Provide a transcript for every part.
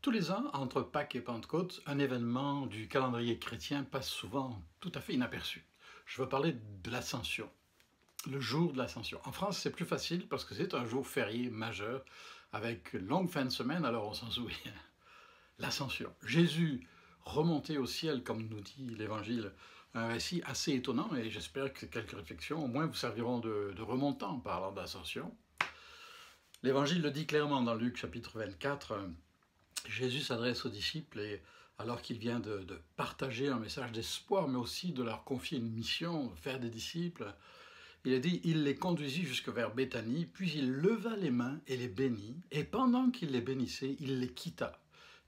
Tous les ans, entre Pâques et Pentecôte, un événement du calendrier chrétien passe souvent tout à fait inaperçu. Je veux parler de l'Ascension, le jour de l'Ascension. En France, c'est plus facile parce que c'est un jour férié majeur avec une longue fin de semaine, alors on s'en souvient. L'Ascension. Jésus remonté au ciel, comme nous dit l'Évangile, un récit assez étonnant et j'espère que quelques réflexions au moins vous serviront de remontant en parlant d'Ascension. L'Évangile le dit clairement dans Luc chapitre 24. Jésus s'adresse aux disciples et alors qu'il vient de partager un message d'espoir, mais aussi de leur confier une mission, faire des disciples, il a dit, il les conduisit jusque vers Béthanie, puis il leva les mains et les bénit, et pendant qu'il les bénissait, il les quitta,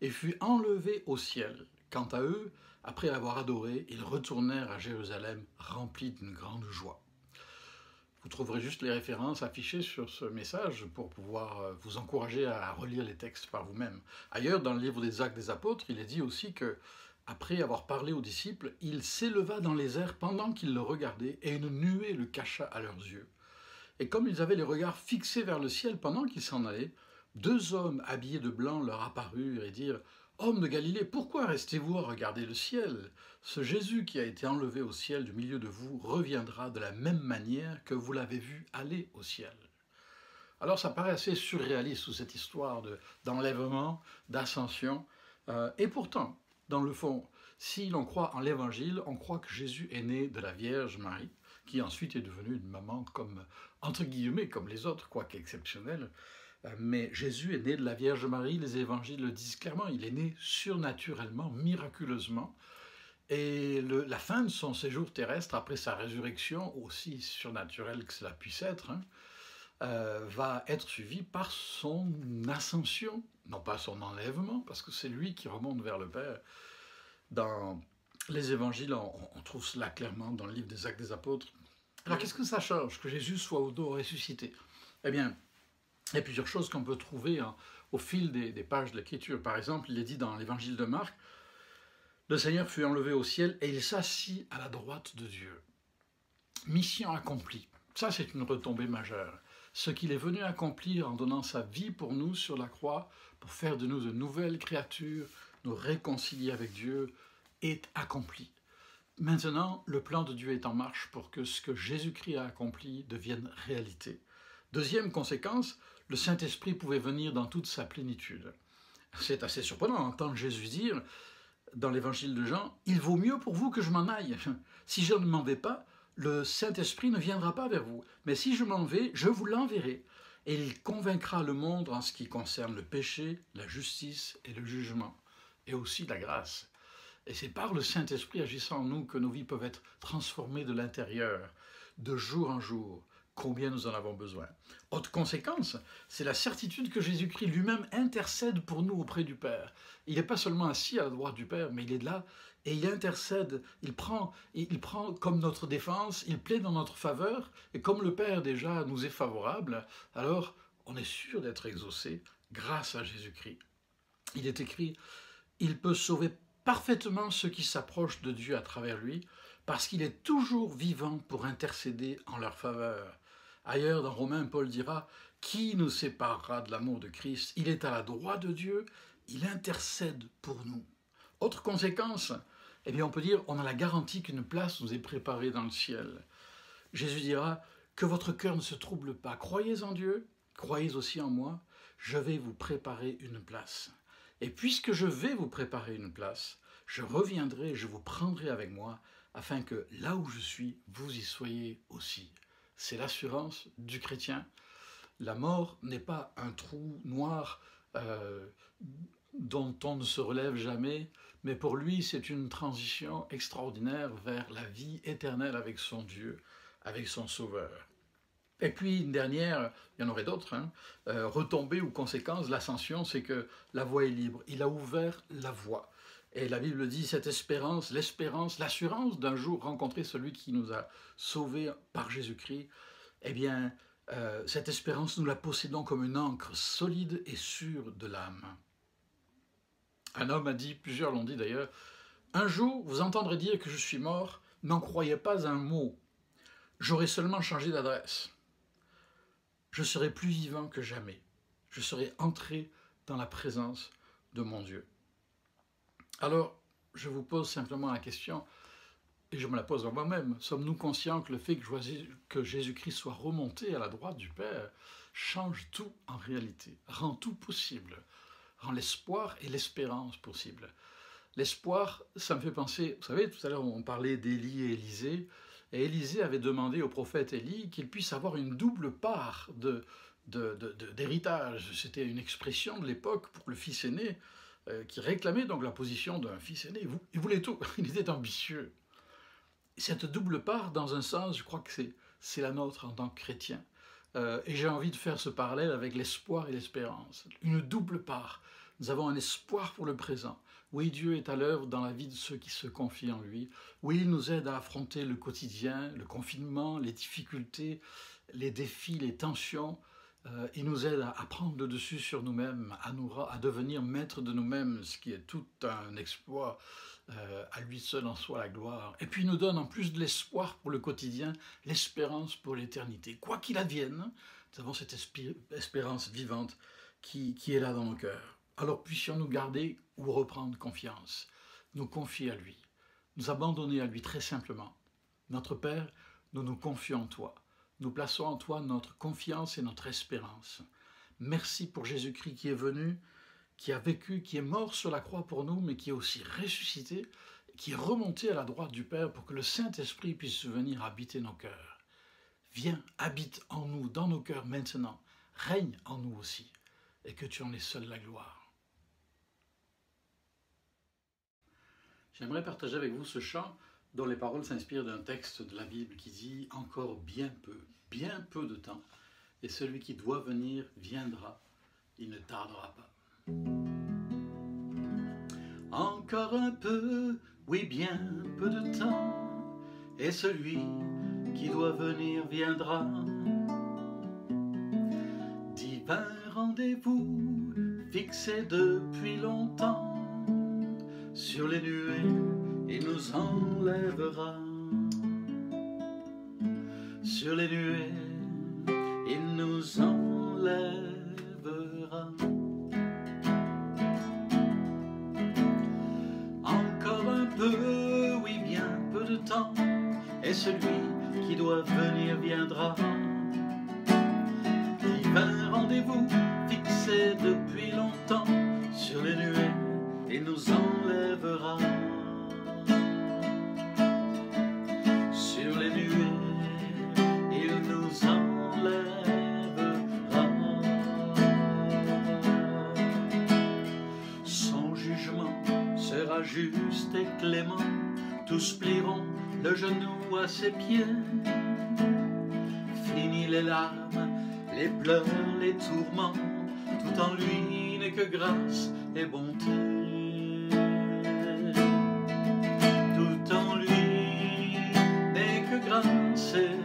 et fut enlevé au ciel. Quant à eux, après l'avoir adoré, ils retournèrent à Jérusalem remplis d'une grande joie. Vous trouverez juste les références affichées sur ce message pour pouvoir vous encourager à relire les textes par vous-même. Ailleurs, dans le livre des Actes des Apôtres, il est dit aussi que, après avoir parlé aux disciples, il s'éleva dans les airs pendant qu'ils le regardaient et une nuée le cacha à leurs yeux. Et comme ils avaient les regards fixés vers le ciel pendant qu'ils s'en allaient, deux hommes habillés de blanc leur apparurent et dirent « Hommes de Galilée, pourquoi restez-vous à regarder le ciel ? Ce Jésus qui a été enlevé au ciel du milieu de vous reviendra de la même manière que vous l'avez vu aller au ciel. » Alors ça paraît assez surréaliste, toute cette histoire d'enlèvement, d'ascension. Et pourtant, dans le fond, si l'on croit en l'Évangile, on croit que Jésus est né de la Vierge Marie, qui ensuite est devenue une maman comme, entre guillemets, comme les autres, quoique exceptionnelle. Mais Jésus est né de la Vierge Marie, les évangiles le disent clairement, il est né surnaturellement, miraculeusement. Et la fin de son séjour terrestre, après sa résurrection, aussi surnaturelle que cela puisse être, va être suivie par son ascension, non pas son enlèvement, parce que c'est lui qui remonte vers le Père. Dans les évangiles, on trouve cela clairement dans le livre des Actes des Apôtres. Alors qu'est-ce que ça change que Jésus soit au dos ressuscité? Eh bien, il y a plusieurs choses qu'on peut trouver au fil des pages de l'Écriture. Par exemple, il est dit dans l'Évangile de Marc, « Le Seigneur fut enlevé au ciel et il s'assit à la droite de Dieu. » Mission accomplie. Ça, c'est une retombée majeure. Ce qu'il est venu accomplir en donnant sa vie pour nous sur la croix, pour faire de nous de nouvelles créatures, nous réconcilier avec Dieu, est accompli. Maintenant, le plan de Dieu est en marche pour que ce que Jésus-Christ a accompli devienne réalité. Deuxième conséquence, le Saint-Esprit pouvait venir dans toute sa plénitude. C'est assez surprenant d'entendre Jésus dire, dans l'évangile de Jean, « Il vaut mieux pour vous que je m'en aille. Si je ne m'en vais pas, le Saint-Esprit ne viendra pas vers vous. Mais si je m'en vais, je vous l'enverrai. Et il convaincra le monde en ce qui concerne le péché, la justice et le jugement, et aussi la grâce. » Et c'est par le Saint-Esprit agissant en nous que nos vies peuvent être transformées de l'intérieur, de jour en jour. Combien nous en avons besoin. Autre conséquence, c'est la certitude que Jésus-Christ lui-même intercède pour nous auprès du Père. Il n'est pas seulement assis à la droite du Père, mais il est là et il intercède, il prend comme notre défense, il plaide en notre faveur, et comme le Père déjà nous est favorable, alors on est sûr d'être exaucé grâce à Jésus-Christ. Il est écrit, il peut sauver parfaitement ceux qui s'approchent de Dieu à travers lui, parce qu'il est toujours vivant pour intercéder en leur faveur. Ailleurs, dans Romains, Paul dira « Qui nous séparera de l'amour de Christ? Il est à la droite de Dieu, il intercède pour nous. » Autre conséquence, eh bien on peut dire on a la garantie qu'une place nous est préparée dans le ciel. Jésus dira « Que votre cœur ne se trouble pas. Croyez en Dieu, croyez aussi en moi. Je vais vous préparer une place. Et puisque je vais vous préparer une place, je reviendrai et je vous prendrai avec moi, afin que là où je suis, vous y soyez aussi. » C'est l'assurance du chrétien. La mort n'est pas un trou noir dont on ne se relève jamais, mais pour lui, c'est une transition extraordinaire vers la vie éternelle avec son Dieu, avec son Sauveur. Et puis une dernière, il y en aurait d'autres, retombée ou conséquence de l'ascension, c'est que la voie est libre. Il a ouvert la voie. Et la Bible dit, cette espérance, l'espérance, l'assurance d'un jour rencontrer celui qui nous a sauvés par Jésus-Christ, eh bien, cette espérance, nous la possédons comme une ancre solide et sûre de l'âme. Un homme a dit, plusieurs l'ont dit d'ailleurs, « Un jour, vous entendrez dire que je suis mort, n'en croyez pas un mot. J'aurai seulement changé d'adresse. Je serai plus vivant que jamais. Je serai entré dans la présence de mon Dieu. Alors, je vous pose simplement la question, et je me la pose à moi-même, sommes-nous conscients que le fait que Jésus-Christ soit remonté à la droite du Père change tout en réalité, rend tout possible, rend l'espoir et l'espérance possible. L'espoir, ça me fait penser, vous savez, tout à l'heure on parlait d'Élie et Élisée, et Élisée avait demandé au prophète Élie qu'il puisse avoir une double part d'héritage. C'était une expression de l'époque pour le fils aîné, qui réclamait donc la position d'un fils aîné. Il voulait tout, il était ambitieux. Et cette double part, dans un sens, je crois que c'est la nôtre en tant que chrétien. Et j'ai envie de faire ce parallèle avec l'espoir et l'espérance. Une double part. Nous avons un espoir pour le présent. Oui, Dieu est à l'œuvre dans la vie de ceux qui se confient en lui. Oui, il nous aide à affronter le quotidien, le confinement, les difficultés, les défis, les tensions. Il nous aide à prendre le dessus sur nous-mêmes, à devenir maître de nous-mêmes, ce qui est tout un exploit. À lui seul en soit la gloire. Et puis il nous donne en plus de l'espoir pour le quotidien, l'espérance pour l'éternité. Quoi qu'il advienne, nous avons cette espérance vivante qui est là dans nos cœurs. Alors puissions-nous garder ou reprendre confiance, nous confier à lui, nous abandonner à lui très simplement. Notre Père, nous nous confions en toi. Nous plaçons en toi notre confiance et notre espérance. Merci pour Jésus-Christ qui est venu, qui a vécu, qui est mort sur la croix pour nous, mais qui est aussi ressuscité, qui est remonté à la droite du Père pour que le Saint-Esprit puisse venir habiter nos cœurs. Viens, habite en nous, dans nos cœurs maintenant, règne en nous aussi, et que tu en es seul la gloire. J'aimerais partager avec vous ce chant dont les paroles s'inspirent d'un texte de la Bible qui dit « Encore bien peu de temps, et celui qui doit venir viendra, il ne tardera pas. » Encore un peu, oui bien peu de temps, et celui qui doit venir viendra. Divin rendez-vous fixé depuis longtemps, sur les nuées il nous enlèvera. Sur les nuées il nous enlèvera. Oui, bien peu de temps, et celui qui doit venir viendra. Divin rendez-vous fixé depuis longtemps, sur les nuées il nous enlèvera. Sur les nuées il nous enlèvera. Son jugement sera juste et clément, tous plieront le genou à ses pieds. Fini les larmes, les pleurs, les tourments, tout en lui n'est que grâce et bonté. Tout en lui n'est que grâce et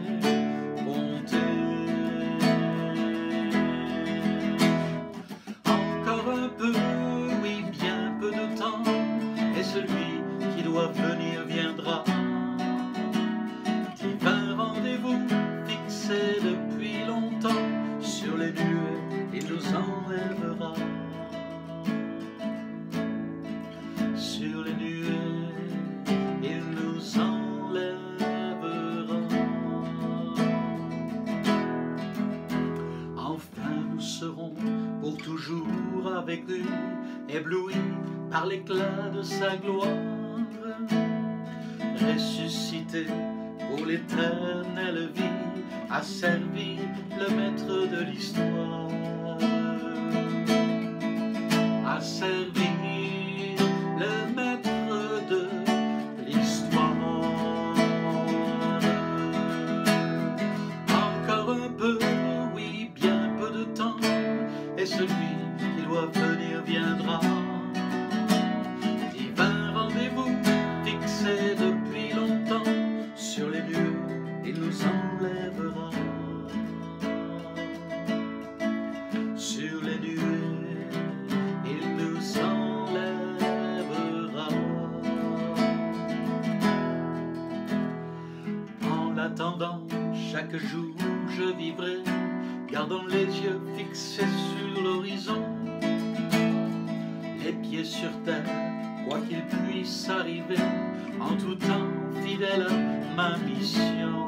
bonté. Encore un peu, oui bien peu de temps, et celui qui doit venir viendra. Divin rendez-vous fixé depuis longtemps, sur les nuées il nous enlèvera. Sur les nuées il nous enlèvera. Enfin nous serons pour toujours avec lui, éblouis par l'éclat de sa gloire, ressuscité pour l'éternelle vie, a servi le maître de l'histoire, a servi le maître de l'histoire. Encore un peu, oui bien peu de temps, et celui qui doit venir viendra. Divin rendez-vous fixé depuis longtemps, sur les nuées il nous enlèvera. Sur les nuées il nous enlèvera. En l'attendant chaque jour je vivrai, gardant les yeux fixés sur l'horizon, les sur terre, quoi qu'il puisse arriver, en tout temps fidèle à ma mission.